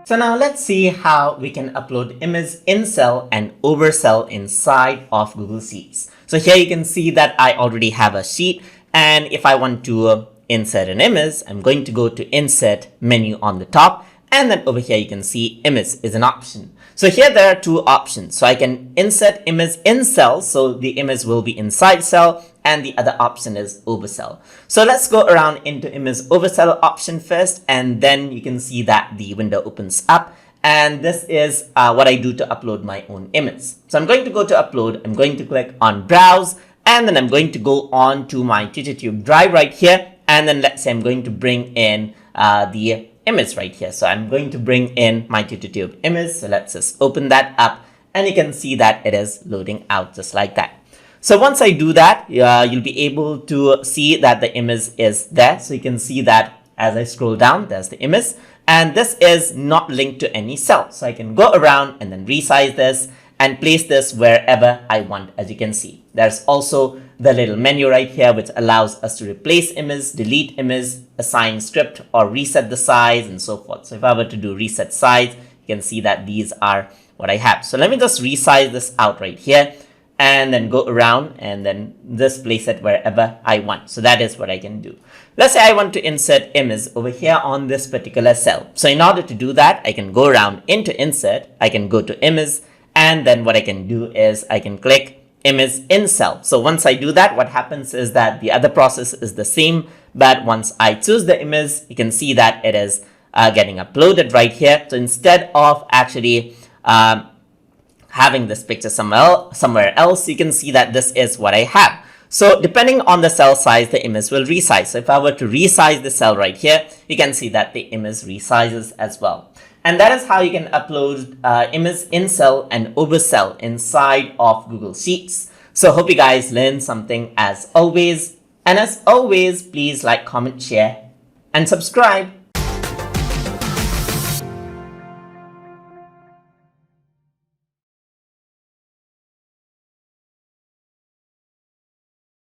So now let's see how we can upload image in cell and over cell inside of Google Sheets. So here you can see that I already have a sheet, and if I want to insert an image, I'm going to go to insert menu on the top, and then over here you can see image is an option. So here there are two options. So I can insert image in cell, so the image will be inside cell, and the other option is over cell. So let's go around into image over cell option first, and then you can see that the window opens up, and this is what I do to upload my own image. So I'm going to go to upload, I'm going to click on browse, and then I'm going to go on to my TutorTube drive right here, and then let's say I'm going to bring in the image right here. So I'm going to bring in my TutorTube image. So let's just open that up, and you can see that it is loading out just like that. So once I do that, you'll be able to see that the image is there. So you can see that as I scroll down, there's the image, and this is not linked to any cell. So I can go around and then resize this and place this wherever I want. As you can see, there's also the little menu right here which allows us to replace image, delete image, assign script, or reset the size and so forth. So if I were to do reset size, you can see that these are what I have. So let me just resize this out right here and then go around and then just place it wherever I want. So that is what I can do. Let's say I want to insert image over here on this particular cell. So in order to do that, I can go around into insert, I can go to image, and then what I can do is I can click image in cell. So once I do that, what happens is that the other process is the same, but once I choose the image, you can see that it is getting uploaded right here. So instead of actually having this picture somewhere else, you can see that this is what I have. So depending on the cell size, the image will resize. So if I were to resize the cell right here, you can see that the image resizes as well. And that is how you can upload image in cell and over cell inside of Google Sheets. So hope you guys learned something as always. And as always, please like, comment, share, and subscribe.